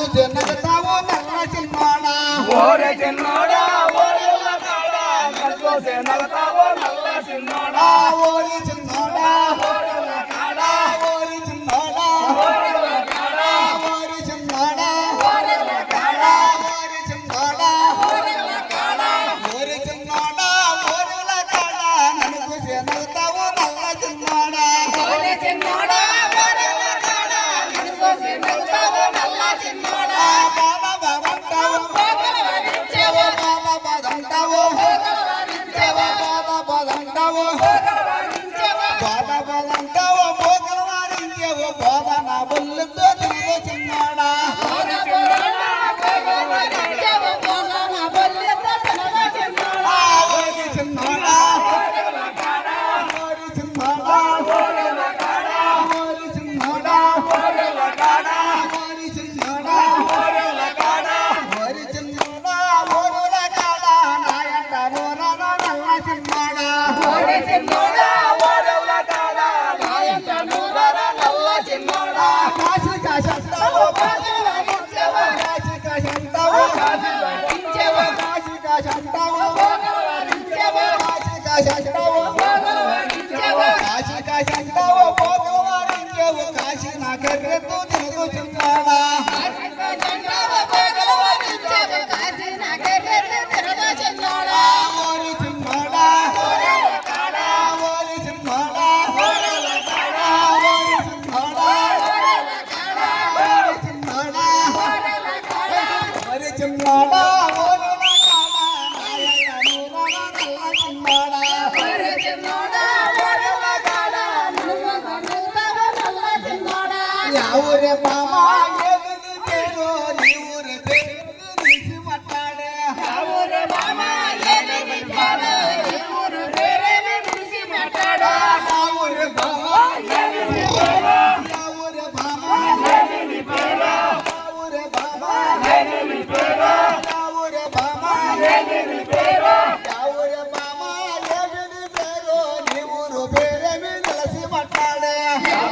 నగతావో నల్ల చిన్నోడా ఓరే చిన్నోడా ఓరే కాడా కట్లోసే నగతావో నల్ల చిన్నోడా ఓరి చిన్నోడా ఓరే కాడా ఓరి చిన్నోడా ఓరే కాడా ఓరి చిన్నోడా ఓరే కాడా ఓరి చిన్నోడా ఓరే కాడా ఓరి చిన్నోడా ఓరుల కాడా నన్ను చూసి నగతావో నల్ల చిన్నోడా ఓరే చిన్నోడా ఓరే కాడా కట్లోసే నగతావో నల్ల చిన్నోడా బాబా బాబంటావో ఓగలవరించేవో బాబా బాదంటావో ఓగలవరించేవో బాబా బాదంటావో ఓగలవరించేవో బాబా బాదంటావో పోగల వారించేవో బాబా నా బొల్లుతో తిరుగు చిన్నోడా ఓరే చిన్నోడా ఓగలవరించేవో ఓగల బొల్లెతో తినగా చిన్నోడా ఓరి చిన్నోడా ఓరే కాడా ఓరి చిన్నోడా ఓరే కాడా ఓరి చిన్నోడా ఓరే కాడా ఓరి చిన్నోడా ఓరే కాడా ఓరి చిన్నోడా ఓరుల కాడా నాయంట నూరన నల్ల చిన్నోడా ఓరే చిన్నోడా ఓరే కాడా నాయంట నూరర నల్ల చిన్నోడా కాశీ కాశంటావో ఓగలవరించేవో కాశీ కాశంటావో ఓగలవరించేవో కాశీ కాశంటావో ఓగలవరించేవో కాశీ కాశంటావో ఓగలవరించేవో కాశీ కాశంటావో పోగల వారించేవో కాశీ నా కర్రెత్తు తిరుగు చిన్నోడా కాశీకోశంటావో ఓగలవరించేవో కాశీ నాకెర్రెత్తి తిరగా చిన్నోడా ఓరి చిన్నోడా ఓరే కాడా ఓరి చిన్నోడా ఓరే కాడా ఓరి చిన్నోడా ఓరే కాడా ఓరి చిన్నోడా ఓరే కాడా ఓరి చిన్నోడా ఓరుల కాడా నాయంట నూరన నల్ల చిన్నోడా ఓరే చిన్నోడా ఓరే కాడా నువ్వు నన్నుతావో నల్ల చిన్నోడా యావురే మామా ఏమిది పేరు నీ ఊరి పేరు నిలిచి మాట్లాడే ఊరు మామా ఏమి పేరు ఈ ఊరు పేరేమి పిలిచి మాట్లాడా యావురే మామా ఏమి పేరు యావురే మామా ఏమి పేరు యావురే మామా ఏమి పేరు యావురే మామా ఏమి పేరు యావురే మామా ఏమిది పేరు నీ ఊరు పేరేమి నిలిచి మాట్లాడే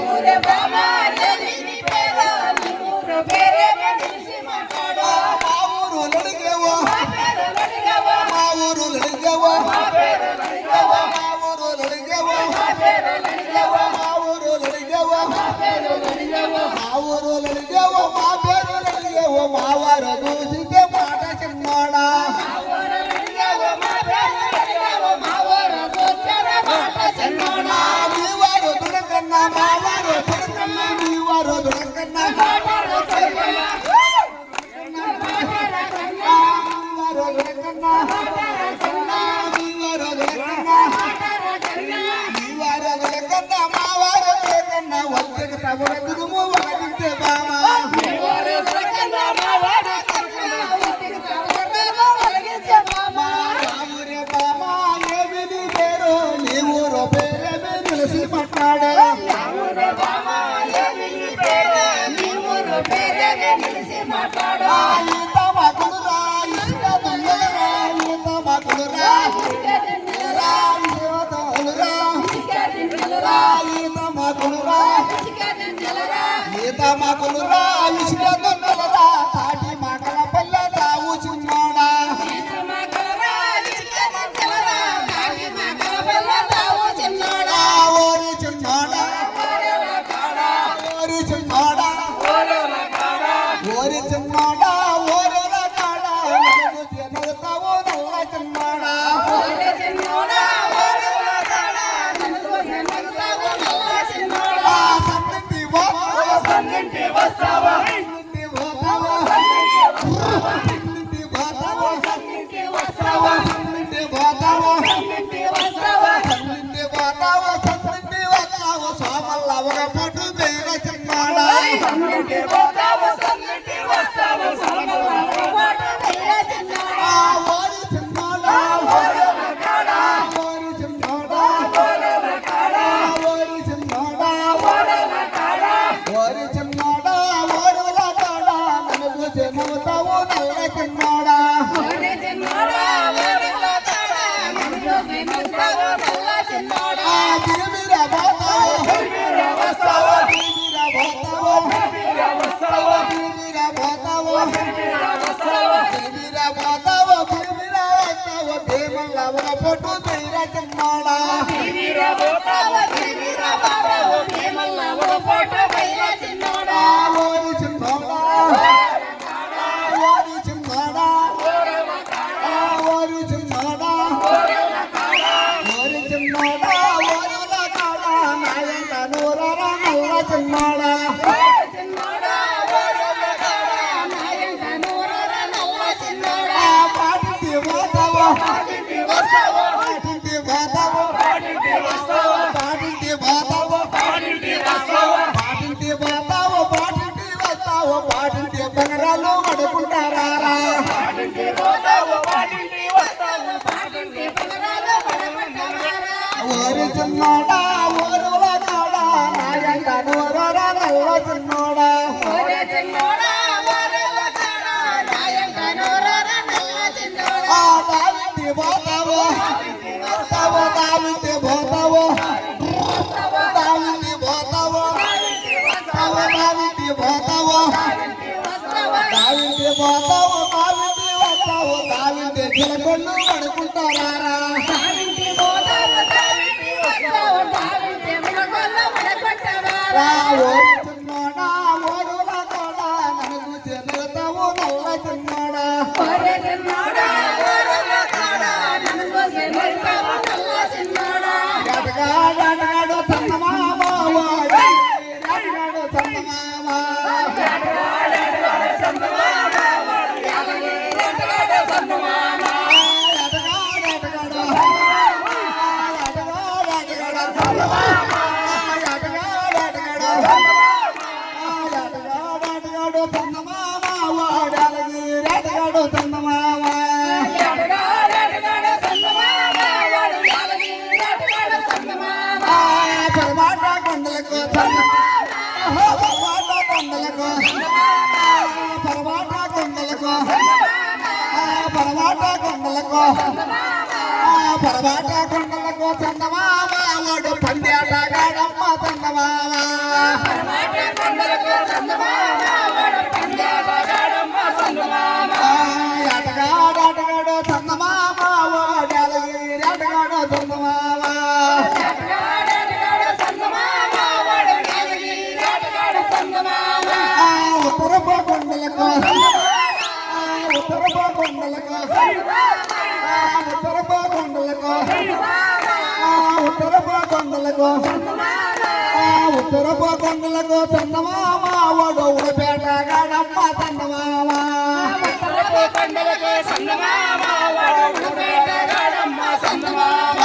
ఊరు మామా ఏమి పేరు ఈ ఊరు పేరేమి పిలిచి మాట్లాడా మా ఊరు లడిగేవో మా పేరు అడిగావా మా ఊరు లడిగేవో మా పేరు అడిగావా మా ఊరు లడిగేవో మా పేరు అడిగావా మా ఊరు లడిగేవో మా పేరు అడిగావా మా ఊరు లడిగేవో మా పేరు లడిగేవో మా వారు చూసితే మాట చిన్నోడా మా ఊరు అడిగావా మా పేరు అడిగావా మా ఊరు చూచారా మాట చిన్నోడా మీ వారు దుడకన్నా మా వారు దుడకన్నా మీ వారు దుడకన్నా మాటలు చెప్పనా మీ వారు దుడకన్నా మీ వారు దుడకన్నా మీ వారు దుడకన్నా మా వారు దుడకన్నా వచ్చక తమర దురుము వలగించే బామా రామురే బామా ఏమిది పేరు నీ ఊరు పేరేమి నిలిసి మాట్లాడే ఈత మాకులురా ఇసుక దున్నలురా ఈత మాకులురా రా ఈతలురా ఈత మాకులురా ఈత మాకులురా ఇసుక దున్నలురా తాటి మాకల పల్లె తావు చిన్నోడా ఓరి చిన్నోడా ఓరి చిన్నోడా ఓరి చిన్నోడా ఓరుల కాడా నన్ను తినగతావో నల్ల చిన్నోడా సన్నిధి సన్నింటి వస్తావా సన్నిధి పోతావో సన్నిధి పోతావో సన్నింటి వస్తావా సన్నిధి పోతావో సన్నింటి వస్తావా సన్నిధి పోతావో సన్నిధి పోతావో సోమల్ల ఒక పొట్టు పేర చిన్నోడా సన్నింటి పోతావా సన్నింటి వస్తావా ఓరి చిన్నోడా ఓరి చిన్నోడా ఓరి చిన్నోడా ఓరి చిన్నోడా ఓరుల కాడా నన్ను చూసి నవ్వుతావు నల్ల చిన్నోడా తిరుమిర పోతావు తిరుమిర పోతావు తిరుమిర పోతావు పొట్టు తీర చిన్నోడా వీరబోతావు వీరబాబావు భీమల్లవు పోటు పైల చిన్నోడా ఓరి చిన్నోడా ఓరి చిన్నోడా ఓరి చిన్నోడా ఓరి చిన్నోడా ఓరుల కాడా నాయంట నూరర నల్ల చిన్నోడా చిన్నోడా ఓరుల కాడా నాయంట నూరర నల్ల చిన్నోడా పాటింటి పోతావో పాటింటి వస్తావో పాటింటి పోతావో పాటింటి వస్తావో పాటింటి పోతావో పాటింటి వస్తావో పాటింటి పోతావో పాటింటి వస్తావో పాటింటి బంగారాలు పడుకుంటారా పాటింటి పోతావో పాటింటి వస్తావో పాటింటి పగరాలు పడమంటారా ఓరి చిన్నోడా ఓరుల కాడా నాయంట నూరర నల్ల చిన్నోడా ఓరే చిన్నోడా ఓరుల కాడా నాయంట నూరర నల్ల చిన్నోడా దావింటి పోతావో పోతావో దావింటి పోతావో దావింటి పోతావో దావింటి పోతావో వస్తావా దావింటి పోతావో దావింటి వస్తావో దావింటి చిలకొళ్ళు పడుకుంటారా తావింటి పోతావు తావింటి వస్తావు తావింటి మునగొల్ల వడగొట్టవారా ఓరి చిన్నోడా ఓరుల కాడా నన్ను చెదరతావు నల్ల చిన్నోడా ఓరే చిన్నోడా ఓరుల కాడా నన్ను కోసి నిల్తావు నల్ల చిన్నోడా ఎడగాడు చందమామ ఎడగాడు చందమామ ఎడగాడు చందమామ వాడు యాదగిరి ఎడగాడు చందమామ పరమాట కొండలకు పరమాట కొండలకు పరమాట కొండలకు పరమాట కొండలకు పరమాట కొండలకు చందమామ వాడు పందేటగాడమ్మ చందమామ మాట కొండలకు చందమామ వాడు పందేటగాడమ్మ చందమామ ఎటగాడు చందమామ వాడు ఎటగాడు చందమామ ఎడగాడు చందమామ వాడు యాదగిరి ఎడగాడు చందమామ ఉత్తరప కొండలకు ఉత్తరప కొండలకు ఉత్తరప కొండలకు ఉత్తరప కొండలకు ఉత్తరప కొండలకు చందమామ వాడు ఉడిపేట గాడమ్మ చందమామ కొండలకు చందమామ వాడు పేటగాడమ్మ చందమామ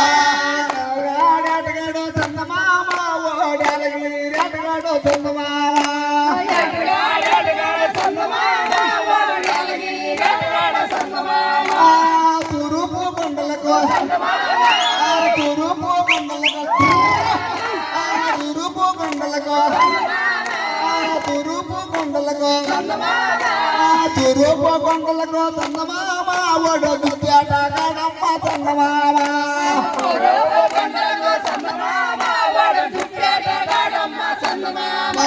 ఎటగాడు చందమామ వాడు ఎటగాడు చందమామ ఎడగాడు చందమామ వాడు యాదగిరి ఎడగాడు చందమామ తూరుపు కొండలకు తూరుపు కొండలకు తూరుపు కొండలకు తూరుపు కొండలకు తూరుపు కొండలకు చందమామ వాడు దుద్దేట కాడమ్మ చందమామ కొండలకు చందమామ వాడు పేటగాడమ్మ చందమామ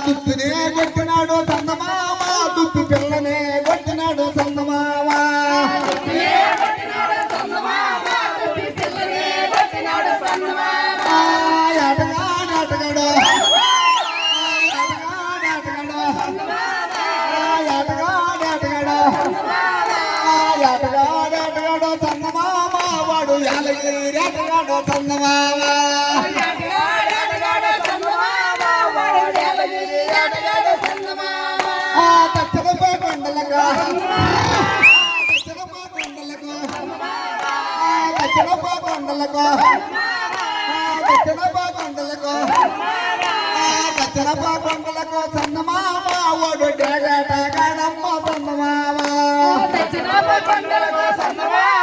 దుప్పినే కొట్టినాడు చందమామ దుప్పి పిల్లనే కొట్టినాడు చందమామ కొట్టినాడు చందమామ పిల్లనే కొట్టినాడు చందమామ ఎటగాడు ఎటగాడు ఎటగాడు చందమామ వాడు యాలగిరి ఎటగాడు చందమామ ఎడగాడు చందమామ వాడు యాదగిరి ఎడగాడు చందమామ దక్షిణప కొండలకు దక్షిణప కొండలకు దక్షిణప కొండలకు దక్షిణప కొండలకు దక్షిణప కొండలకు చందమామ వాడు డేగట గాడమ్మ చందమామ దక్షిణాప కొండలకు చందమామ